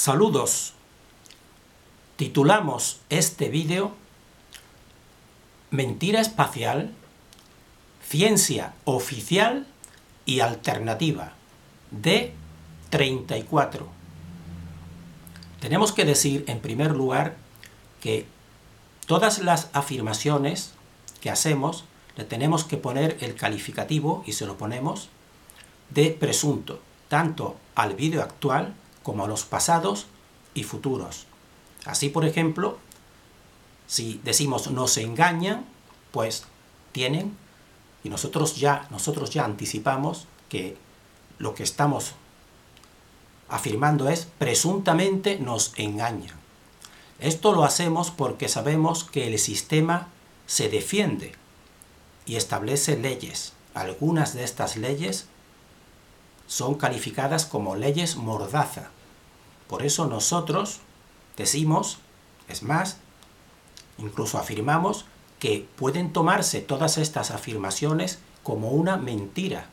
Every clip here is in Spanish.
Saludos. Titulamos este vídeo Mentira espacial, ciencia oficial y alternativa, D34. Tenemos que decir, en primer lugar, que todas las afirmaciones que hacemos le tenemos que poner el calificativo, y se lo ponemos, de presunto, tanto al vídeo actual como a los pasados y futuros. Así, por ejemplo, si decimos nos engañan, pues tienen, y nosotros ya anticipamos que lo que estamos afirmando es presuntamente nos engañan. Esto lo hacemos porque sabemos que el sistema se defiende y establece leyes. Algunas de estas leyes son calificadas como leyes mordaza. Por eso nosotros decimos, es más, incluso afirmamos que pueden tomarse todas estas afirmaciones como una mentira.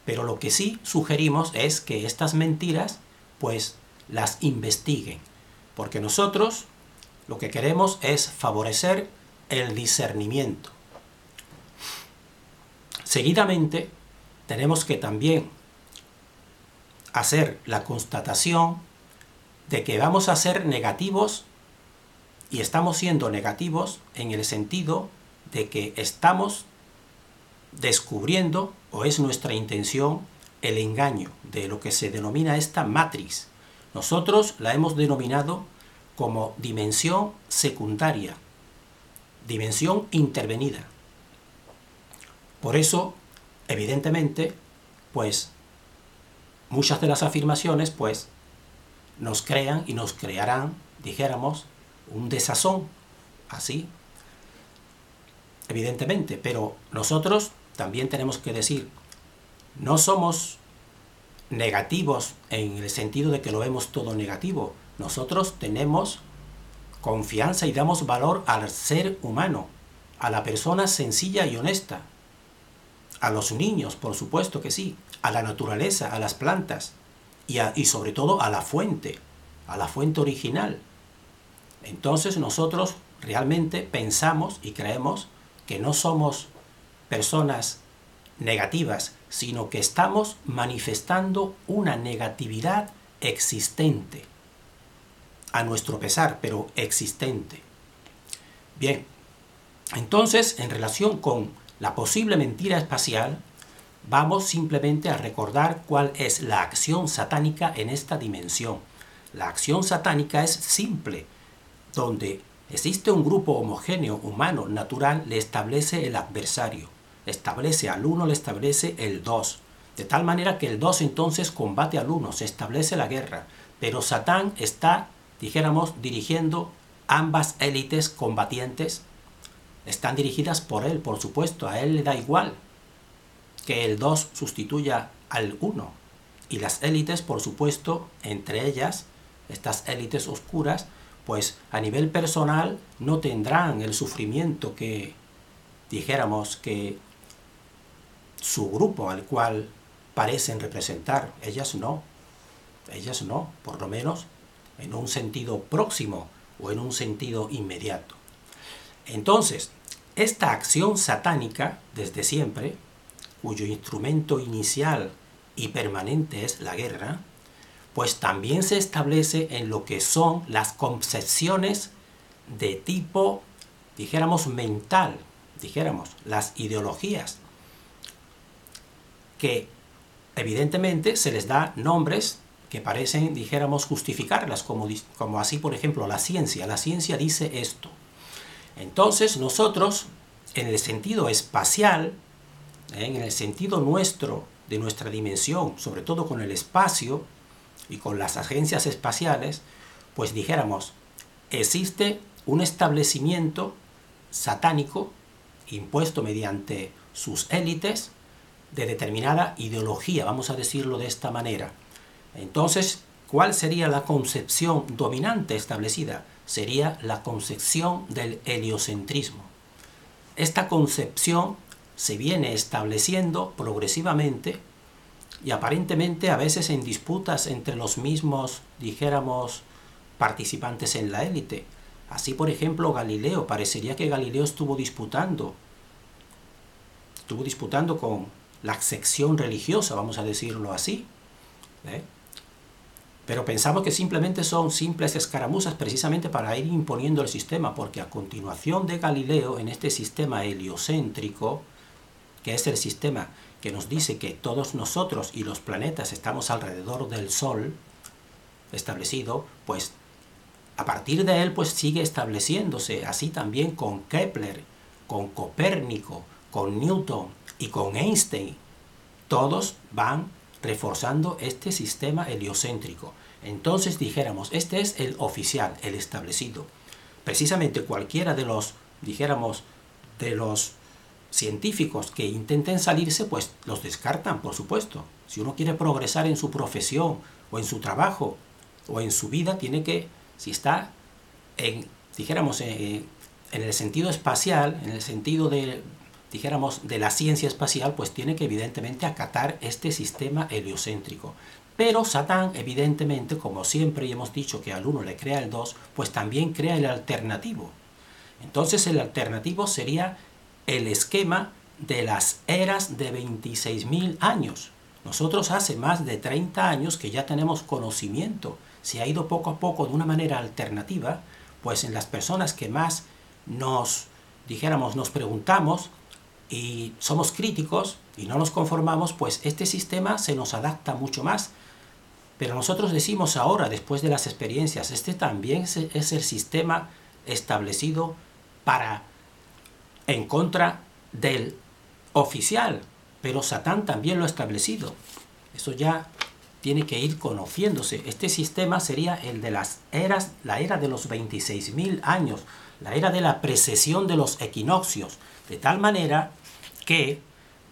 Pero lo que sí sugerimos es que estas mentiras, pues, las investiguen. Porque nosotros lo que queremos es favorecer el discernimiento. Seguidamente, tenemos que también hacer la constatación de que vamos a ser negativos, y estamos siendo negativos en el sentido de que estamos descubriendo, o es nuestra intención, el engaño de lo que se denomina esta matriz. Nosotros la hemos denominado como dimensión secundaria, dimensión intervenida. Por eso, evidentemente, pues, muchas de las afirmaciones, pues, nos crean y nos crearán, dijéramos, un desazón, así, evidentemente. Pero nosotros también tenemos que decir, no somos negativos en el sentido de que lo vemos todo negativo. Nosotros tenemos confianza y damos valor al ser humano, a la persona sencilla y honesta, a los niños, por supuesto que sí, a la naturaleza, a las plantas y sobre todo a la fuente original. Entonces nosotros realmente pensamos y creemos que no somos personas negativas, sino que estamos manifestando una negatividad existente, a nuestro pesar, pero existente. Bien, entonces, en relación con la posible mentira espacial, vamos simplemente a recordar cuál es la acción satánica en esta dimensión. La acción satánica es simple. Donde existe un grupo homogéneo, humano, natural, le establece el adversario. Establece al uno, le establece el dos. De tal manera que el dos entonces combate al uno, se establece la guerra. Pero Satán está, dijéramos, dirigiendo ambas élites combatientes. Están dirigidas por él, por supuesto. A él le da igual que el 2 sustituya al 1. Y las élites, por supuesto, entre ellas, estas élites oscuras, pues a nivel personal no tendrán el sufrimiento que, dijéramos, que su grupo al cual parecen representar. Ellas no, por lo menos en un sentido próximo o en un sentido inmediato. Entonces, esta acción satánica, desde siempre, cuyo instrumento inicial y permanente es la guerra, pues también se establece en lo que son las concepciones de tipo, dijéramos, mental, dijéramos, las ideologías, que evidentemente se les da nombres que parecen, dijéramos, justificarlas, como así, por ejemplo, la ciencia dice esto. Entonces nosotros, en el sentido espacial, en el sentido nuestro, de nuestra dimensión, sobre todo con el espacio, y con las agencias espaciales, pues dijéramos, existe un establecimiento satánico impuesto mediante sus élites de determinada ideología, vamos a decirlo de esta manera. Entonces, ¿cuál sería la concepción dominante establecida? Sería la concepción del heliocentrismo. Esta concepción se viene estableciendo progresivamente y aparentemente a veces en disputas entre los mismos, dijéramos, participantes en la élite. Así, por ejemplo, Galileo, parecería que Galileo estuvo disputando con la sección religiosa, vamos a decirlo así, ¿eh? Pero pensamos que simplemente son simples escaramuzas precisamente para ir imponiendo el sistema, porque a continuación de Galileo, en este sistema heliocéntrico, que es el sistema que nos dice que todos nosotros y los planetas estamos alrededor del Sol establecido, pues a partir de él pues sigue estableciéndose, así también con Kepler, con Copérnico, con Newton y con Einstein. Todos van reforzando este sistema heliocéntrico. Entonces dijéramos, este es el oficial, el establecido. Precisamente cualquiera de los, dijéramos, de los científicos que intenten salirse, pues los descartan, por supuesto. Si uno quiere progresar en su profesión o en su trabajo o en su vida, tiene que, si está en, dijéramos, en el sentido espacial, en el sentido de, dijéramos, de la ciencia espacial, pues tiene que evidentemente acatar este sistema heliocéntrico. Pero Satán, evidentemente, como siempre hemos dicho que al uno le crea el 2, pues también crea el alternativo. Entonces el alternativo sería el esquema de las eras de 26.000 años. Nosotros hace más de 30 años que ya tenemos conocimiento. Se ha ido poco a poco de una manera alternativa, pues en las personas que más nos, dijéramos, nos preguntamos y somos críticos y no nos conformamos, pues este sistema se nos adapta mucho más. Pero nosotros decimos ahora, después de las experiencias, este también es el sistema establecido para, en contra del oficial, pero Satán también lo ha establecido. Eso ya tiene que ir conociéndose. Este sistema sería el de las eras, la era de los 26.000 años, la era de la precesión de los equinoccios, de tal manera que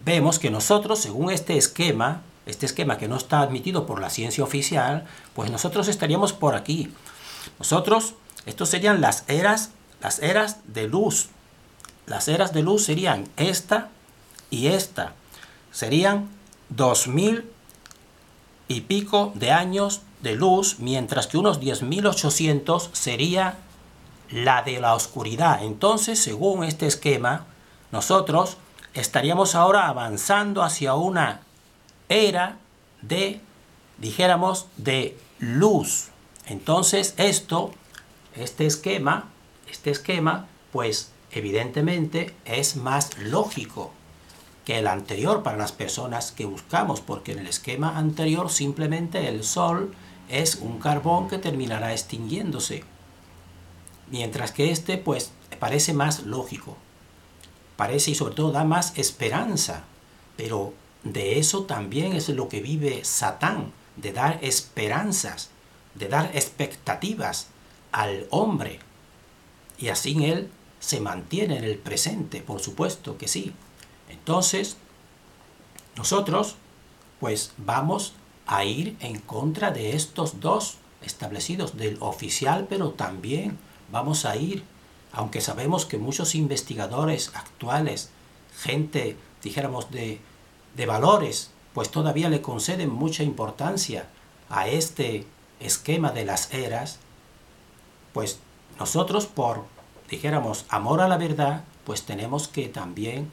vemos que nosotros, según este esquema que no está admitido por la ciencia oficial, pues nosotros estaríamos por aquí. Nosotros, estos serían las eras de luz. Las eras de luz serían esta y esta. Serían 2000 y pico de años de luz, mientras que unos 10.800 sería la de la oscuridad. Entonces, según este esquema, nosotros estaríamos ahora avanzando hacia una era de, dijéramos, de luz. Entonces este esquema, pues evidentemente es más lógico que el anterior para las personas que buscamos, porque en el esquema anterior simplemente el Sol es un carbón que terminará extinguiéndose, mientras que este pues parece más lógico, parece y sobre todo da más esperanza, pero de eso también es lo que vive Satán, de dar esperanzas, de dar expectativas al hombre, y así él se mantiene en el presente, por supuesto que sí. Entonces, nosotros pues vamos a ir en contra de estos dos establecidos, del oficial, pero también vamos a ir, aunque sabemos que muchos investigadores actuales, gente, dijéramos, de valores, pues todavía le conceden mucha importancia a este esquema de las eras, pues nosotros por, dijéramos, amor a la verdad, pues tenemos que también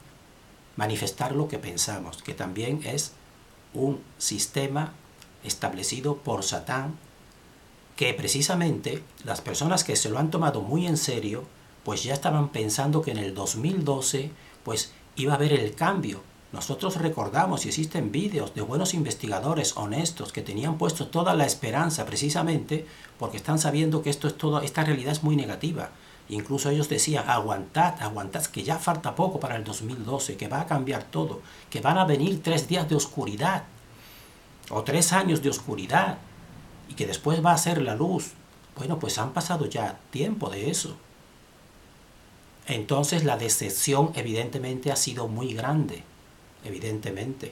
manifestar lo que pensamos, que también es un sistema establecido por Satán, que precisamente las personas que se lo han tomado muy en serio, pues ya estaban pensando que en el 2012 pues iba a haber el cambio. Nosotros recordamos y existen vídeos de buenos investigadores honestos que tenían puesto toda la esperanza precisamente porque están sabiendo que esto es todo, esta realidad es muy negativa. Incluso ellos decían, aguantad, que ya falta poco para el 2012, que va a cambiar todo, que van a venir 3 días de oscuridad, o 3 años de oscuridad, y que después va a ser la luz. Bueno, pues han pasado ya tiempo de eso. Entonces la decepción evidentemente ha sido muy grande, evidentemente.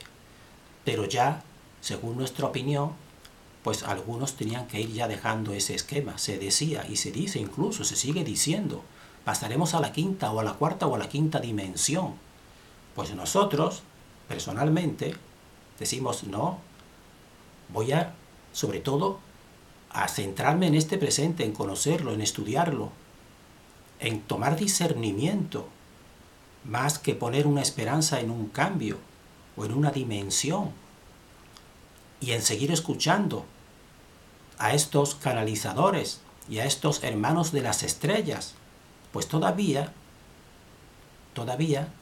Pero ya, según nuestra opinión, pues algunos tenían que ir ya dejando ese esquema. Se decía y se dice incluso, se sigue diciendo, pasaremos a la quinta o a la cuarta o a la quinta dimensión. Pues nosotros, personalmente, decimos no, Voy a, sobre todo, a centrarme en este presente, en conocerlo, en estudiarlo, en tomar discernimiento, más que poner una esperanza en un cambio o en una dimensión, y en seguir escuchando a estos canalizadores y a estos hermanos de las estrellas, pues todavía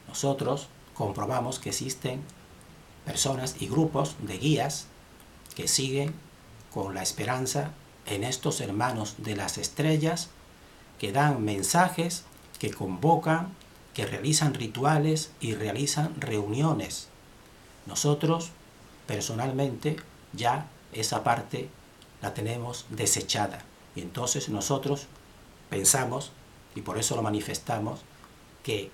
nosotros comprobamos que existen personas y grupos de guías que siguen con la esperanza en estos hermanos de las estrellas, que dan mensajes, que convocan, que realizan rituales y realizan reuniones. Nosotros, personalmente, ya esa parte la tenemos desechada. Y entonces nosotros pensamos, y por eso lo manifestamos, que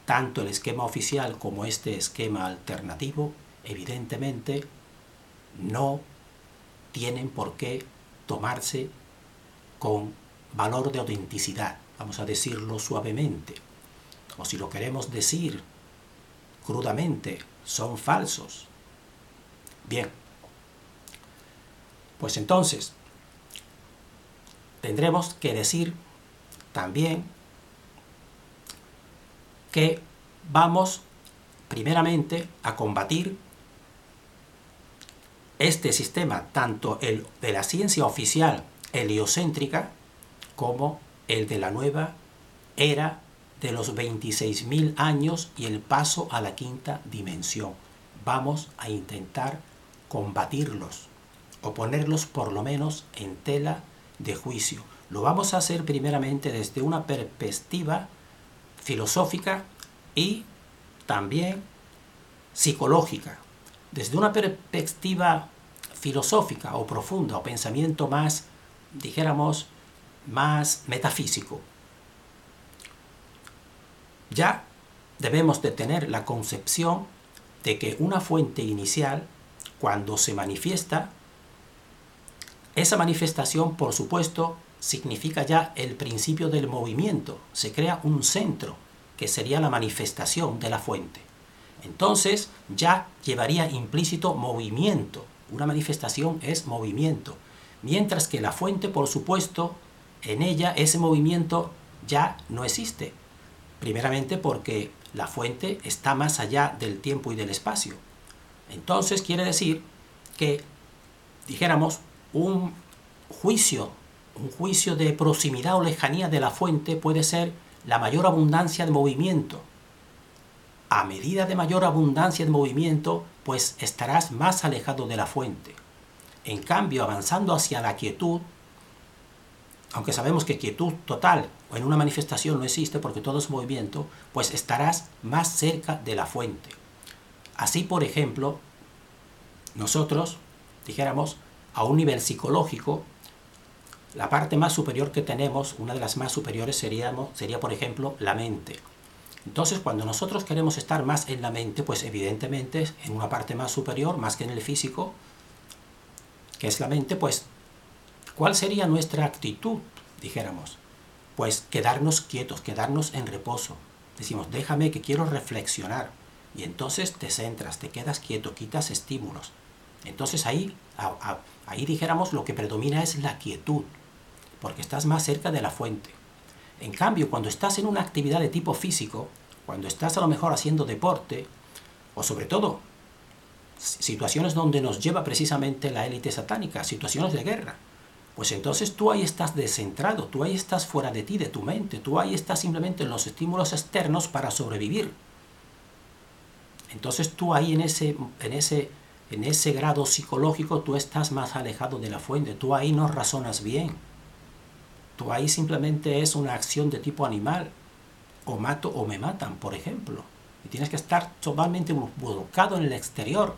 tanto el esquema oficial como este esquema alternativo, evidentemente, no tienen por qué tomarse con valor de autenticidad, vamos a decirlo suavemente. O si lo queremos decir crudamente, son falsos. Bien, pues entonces tendremos que decir también que vamos primeramente a combatir este sistema, tanto el de la ciencia oficial heliocéntrica como el de la nueva era de los 26.000 años y el paso a la quinta dimensión. Vamos a intentar combatirlos o ponerlos por lo menos en tela de juicio. Lo vamos a hacer primeramente desde una perspectiva filosófica y también psicológica. Desde una perspectiva filosófica o profunda o pensamiento más, dijéramos, más metafísico. Ya debemos de tener la concepción de que una fuente inicial, cuando se manifiesta, esa manifestación, por supuesto, significa ya el principio del movimiento. Se crea un centro, que sería la manifestación de la fuente. Entonces ya llevaría implícito movimiento. Una manifestación es movimiento. Mientras que la fuente, por supuesto, en ella ese movimiento ya no existe. Primeramente porque la fuente está más allá del tiempo y del espacio. Entonces quiere decir que, dijéramos, un juicio de proximidad o lejanía de la fuente puede ser la mayor abundancia de movimiento. A medida de mayor abundancia de movimiento, pues estarás más alejado de la fuente. En cambio, avanzando hacia la quietud, aunque sabemos que quietud total o en una manifestación no existe porque todo es movimiento, pues estarás más cerca de la fuente. Así, por ejemplo, nosotros, dijéramos, a un nivel psicológico, la parte más superior que tenemos, una de las más superiores sería, por ejemplo, la mente. Entonces, cuando nosotros queremos estar más en la mente, pues evidentemente en una parte más superior, más que en el físico, que es la mente, pues, ¿cuál sería nuestra actitud, dijéramos? Pues quedarnos quietos, quedarnos en reposo. Decimos, déjame que quiero reflexionar. Y entonces te centras, te quedas quieto, quitas estímulos. Entonces ahí dijéramos, lo que predomina es la quietud, porque estás más cerca de la fuente. En cambio, cuando estás en una actividad de tipo físico, cuando estás a lo mejor haciendo deporte, o sobre todo situaciones donde nos lleva precisamente la élite satánica, situaciones de guerra, pues entonces tú ahí estás descentrado, tú ahí estás fuera de ti, de tu mente, tú ahí estás simplemente en los estímulos externos para sobrevivir. Entonces tú ahí en ese grado psicológico tú estás más alejado de la fuente, tú ahí no razonas bien. Tú ahí simplemente es una acción de tipo animal, o mato o me matan, por ejemplo. Y tienes que estar totalmente volcado en el exterior.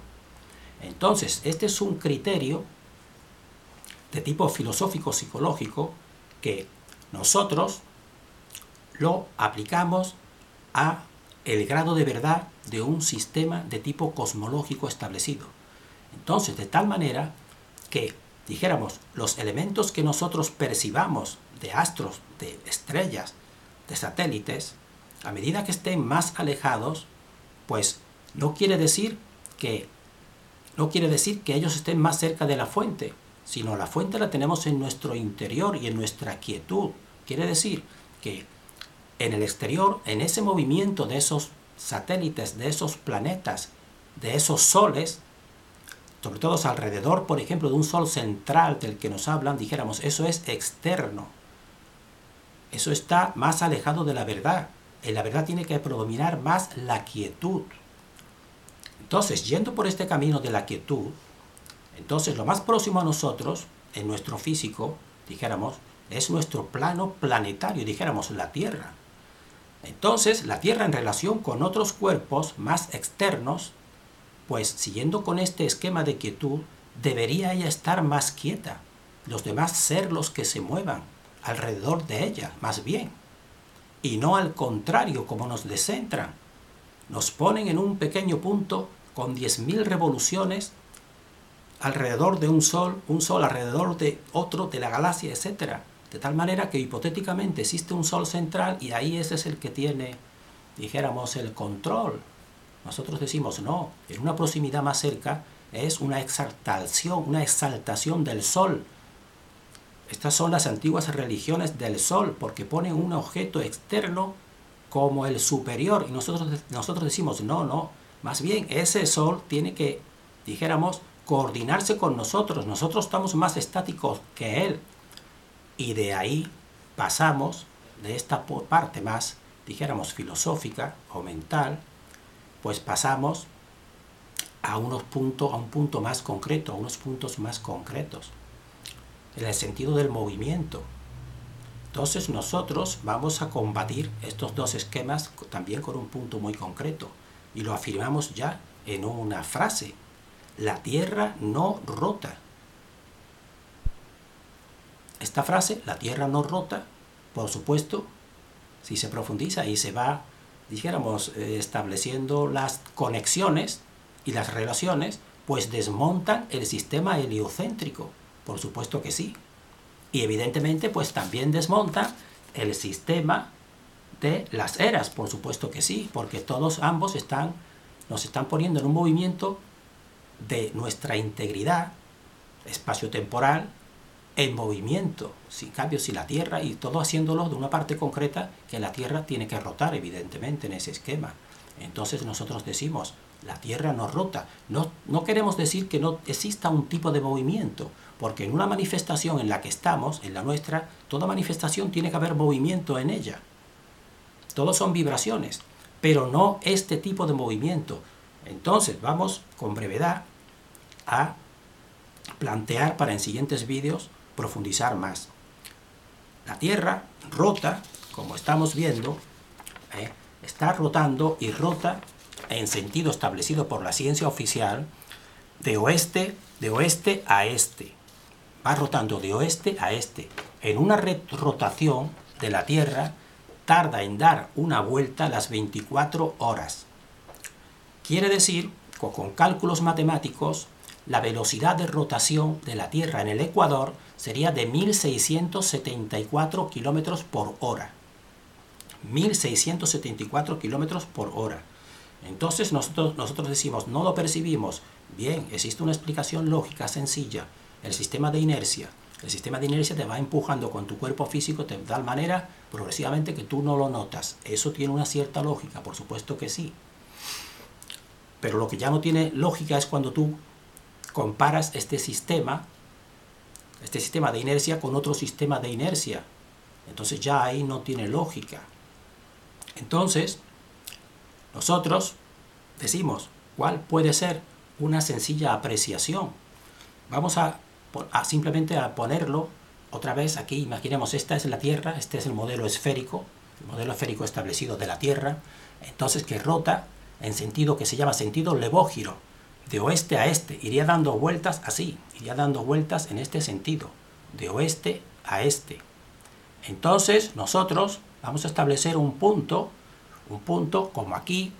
Entonces, este es un criterio de tipo filosófico-psicológico que nosotros lo aplicamos a el grado de verdad de un sistema de tipo cosmológico establecido. Entonces, de tal manera que, dijéramos, los elementos que nosotros percibamos de astros, de estrellas, de satélites, a medida que estén más alejados, pues no quiere decir que no quiere decir que ellos estén más cerca de la fuente, sino la fuente la tenemos en nuestro interior y en nuestra quietud. Quiere decir que en el exterior, en ese movimiento de esos satélites, de esos planetas, de esos soles, sobre todo alrededor, por ejemplo, de un sol central del que nos hablan, dijéramos, eso es externo. Eso está más alejado de la verdad. En la verdad tiene que predominar más la quietud. Entonces, yendo por este camino de la quietud, entonces lo más próximo a nosotros, en nuestro físico, dijéramos, es nuestro plano planetario, dijéramos, la Tierra. Entonces, la Tierra en relación con otros cuerpos más externos, pues siguiendo con este esquema de quietud, debería ella estar más quieta, los demás ser los que se muevan alrededor de ella, más bien, y no al contrario, como nos descentran. Nos ponen en un pequeño punto con 10.000 revoluciones alrededor de un sol alrededor de otro, de la galaxia, etc. De tal manera que hipotéticamente existe un sol central y ahí ese es el que tiene, dijéramos, el control. Nosotros decimos no, en una proximidad más cerca es una exaltación del sol. Estas son las antiguas religiones del sol, porque ponen un objeto externo como el superior, y nosotros decimos no, más bien ese sol tiene que, dijéramos, coordinarse con nosotros. Nosotros estamos más estáticos que él, y de ahí pasamos, de esta parte más, dijéramos, filosófica o mental, pues pasamos a un punto más concreto, a unos puntos más concretos, en el sentido del movimiento. Entonces nosotros vamos a combatir estos dos esquemas también con un punto muy concreto, y lo afirmamos ya en una frase: la Tierra no rota. Esta frase, la Tierra no rota, por supuesto, si se profundiza y se va, dijéramos, estableciendo las conexiones y las relaciones, pues desmontan el sistema heliocéntrico, por supuesto que sí. Y evidentemente, pues también desmonta el sistema de las eras, por supuesto que sí, porque todos ambos nos están poniendo en un movimiento de nuestra integridad espaciotemporal en movimiento. Sin cambio, si la Tierra, y todo haciéndolo de una parte concreta, que la Tierra tiene que rotar, evidentemente, en ese esquema. Entonces nosotros decimos, la Tierra no rota. No queremos decir que no exista un tipo de movimiento, porque en una manifestación en la que estamos, en la nuestra, toda manifestación tiene que haber movimiento en ella. Todos son vibraciones, pero no este tipo de movimiento. Entonces vamos con brevedad a plantear para en siguientes vídeos profundizar más. La Tierra rota, como estamos viendo, está rotando y rota en sentido establecido por la ciencia oficial de oeste a este. Va rotando de oeste a este. En una rotación de la Tierra tarda en dar una vuelta las 24 horas. Quiere decir que con cálculos matemáticos la velocidad de rotación de la Tierra en el Ecuador sería de 1.674 kilómetros por hora. 1.674 kilómetros por hora. Entonces nosotros decimos, no lo percibimos. Bien, existe una explicación lógica sencilla. El sistema de inercia. El sistema de inercia te va empujando con tu cuerpo físico de tal manera progresivamente que tú no lo notas. Eso tiene una cierta lógica, por supuesto que sí. Pero lo que ya no tiene lógica es cuando tú comparas este sistema de inercia con otro sistema de inercia. Entonces ya ahí no tiene lógica. Entonces, nosotros decimos, ¿cuál puede ser una sencilla apreciación? Vamos a simplemente a ponerlo otra vez aquí. Imaginemos, esta es la Tierra, este es el modelo esférico establecido de la Tierra, entonces que rota en sentido que se llama sentido levógiro, de oeste a este, iría dando vueltas así, iría dando vueltas en este sentido, de oeste a este. Entonces nosotros vamos a establecer un punto como aquí,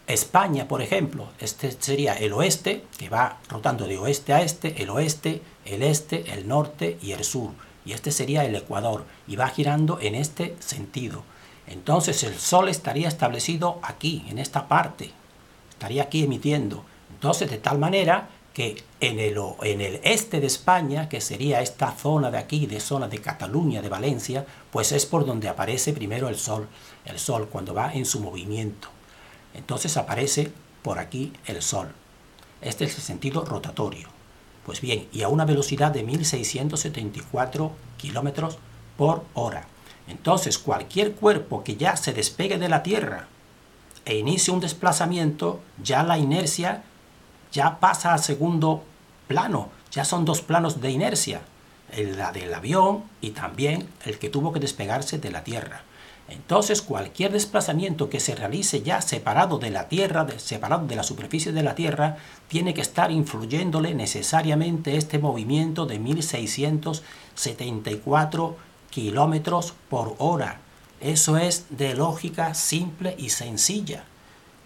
España, por ejemplo. Este sería el oeste, que va rotando de oeste a este, el oeste, el este, el norte y el sur. Y este sería el Ecuador, y va girando en este sentido. Entonces el Sol estaría establecido aquí, en esta parte. Estaría aquí emitiendo. Entonces, de tal manera que en el este de España, que sería esta zona de aquí, de zona de Cataluña, de Valencia, pues es por donde aparece primero el Sol cuando va en su movimiento. Entonces aparece por aquí el Sol. Este es el sentido rotatorio. Pues bien, y a una velocidad de 1674 kilómetros por hora. Entonces, cualquier cuerpo que ya se despegue de la Tierra e inicie un desplazamiento, ya la inercia ya pasa a segundo plano. Ya son dos planos de inercia, la del avión y también el que tuvo que despegarse de la Tierra. Entonces, cualquier desplazamiento que se realice ya separado de la Tierra, separado de la superficie de la Tierra, tiene que estar influyéndole necesariamente este movimiento de 1674 kilómetros por hora. Eso es de lógica simple y sencilla.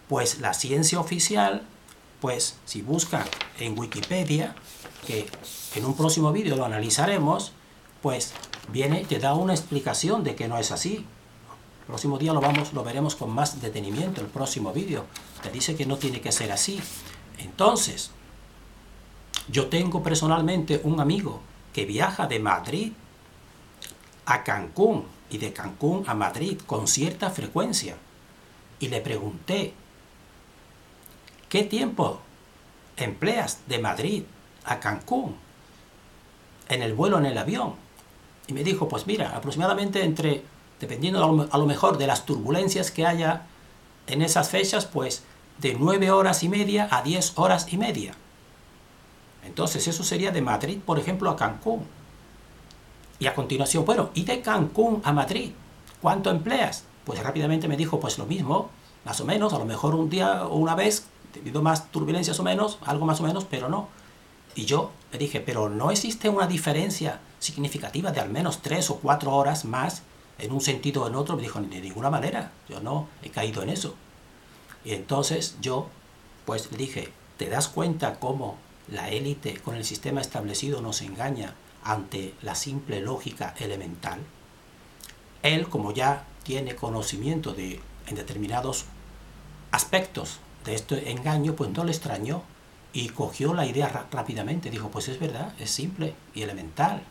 Pues la ciencia oficial, pues si buscan en Wikipedia, que en un próximo vídeo lo analizaremos, pues te da una explicación de que no es así. El próximo día lo veremos con más detenimiento, el próximo vídeo. Te dice que no tiene que ser así. Entonces, yo tengo personalmente un amigo que viaja de Madrid a Cancún y de Cancún a Madrid con cierta frecuencia. Y le pregunté, ¿qué tiempo empleas de Madrid a Cancún en el vuelo en el avión? Y me dijo, pues mira, aproximadamente dependiendo a lo mejor de las turbulencias que haya en esas fechas, pues de 9 horas y media a 10 horas y media. Entonces eso sería de Madrid, por ejemplo, a Cancún. Y a continuación, bueno, ¿y de Cancún a Madrid cuánto empleas? Pues rápidamente me dijo, pues lo mismo, más o menos, a lo mejor un día o una vez, debido a más turbulencias o menos, algo más o menos, pero no. Y yo le dije, pero ¿no existe una diferencia significativa de al menos 3 o 4 horas más en un sentido o en otro? Me dijo, de ninguna manera, yo no he caído en eso. Y entonces yo, pues le dije, ¿te das cuenta cómo la élite con el sistema establecido nos engaña ante la simple lógica elemental? Él, como ya tiene conocimiento en determinados aspectos de este engaño, pues no le extrañó y cogió la idea rápidamente. Dijo, pues es verdad, es simple y elemental.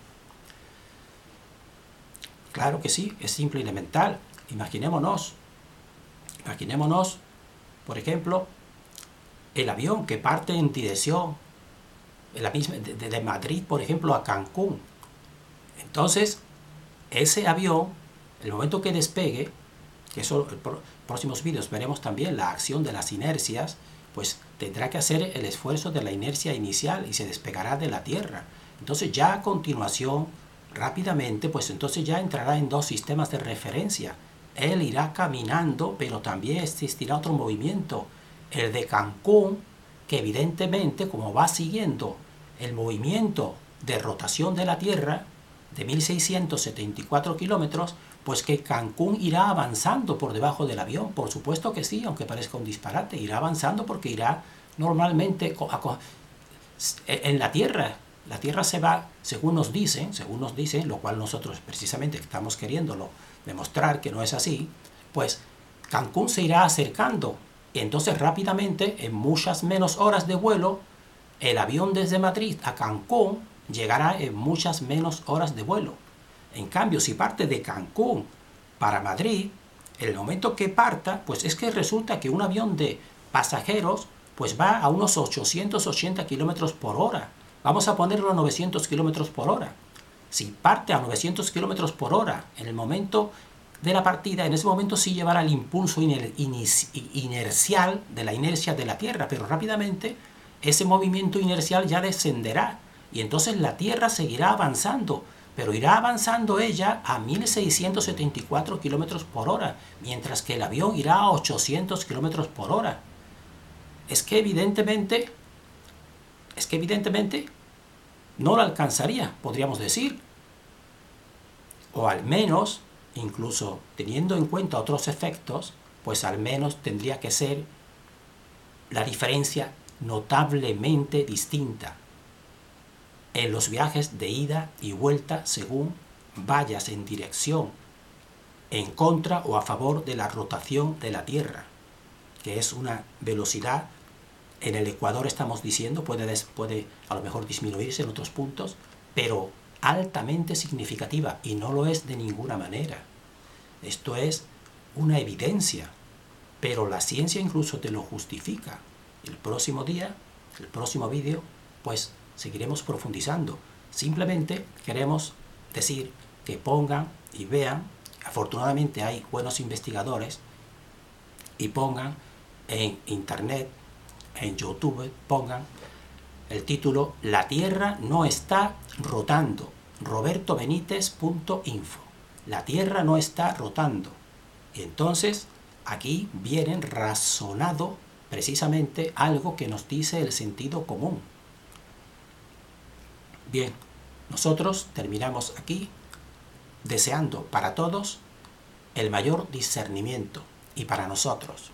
Claro que sí, es simple y elemental. Imaginémonos, por ejemplo, el avión que parte en dirección de Madrid, por ejemplo, a Cancún. Entonces, ese avión, el momento que despegue, que eso en próximos vídeos veremos también la acción de las inercias, pues tendrá que hacer el esfuerzo de la inercia inicial y se despegará de la Tierra. Entonces ya a continuación, rápidamente, pues entonces ya entrará en dos sistemas de referencia. Él irá caminando, pero también existirá otro movimiento, el de Cancún, que evidentemente, como va siguiendo el movimiento de rotación de la Tierra de 1674 kilómetros, pues que Cancún irá avanzando por debajo del avión. Por supuesto que sí, aunque parezca un disparate, irá avanzando porque irá normalmente en la Tierra. La Tierra se va, según nos dicen, lo cual nosotros precisamente estamos queriéndolo demostrar que no es así, pues Cancún se irá acercando. Y entonces rápidamente, en muchas menos horas de vuelo, el avión desde Madrid a Cancún llegará en muchas menos horas de vuelo. En cambio, si parte de Cancún para Madrid, el momento que parta, pues es que resulta que un avión de pasajeros pues va a unos 880 kilómetros por hora. Vamos a ponerlo a 900 kilómetros por hora. Si parte a 900 kilómetros por hora en el momento de la partida, en ese momento sí llevará el impulso inercial de la inercia de la Tierra, pero rápidamente ese movimiento inercial ya descenderá y entonces la Tierra seguirá avanzando, pero irá avanzando ella a 1674 kilómetros por hora, mientras que el avión irá a 800 kilómetros por hora. Es que evidentemente no lo alcanzaría, podríamos decir. O al menos, incluso teniendo en cuenta otros efectos, pues al menos tendría que ser la diferencia notablemente distinta en los viajes de ida y vuelta según vayas en dirección en contra o a favor de la rotación de la Tierra, que es una velocidad en el ecuador estamos diciendo, puede a lo mejor disminuirse en otros puntos, pero altamente significativa, y no lo es de ninguna manera. Esto es una evidencia, pero la ciencia incluso te lo justifica. El próximo día, el próximo vídeo, pues seguiremos profundizando. Simplemente queremos decir que pongan y vean, afortunadamente hay buenos investigadores, y pongan en internet, en YouTube, pongan el título "La Tierra no está rotando", robertobenitez.info. La Tierra no está rotando. Y entonces aquí viene razonado precisamente algo que nos dice el sentido común. Bien, nosotros terminamos aquí deseando para todos el mayor discernimiento, y para nosotros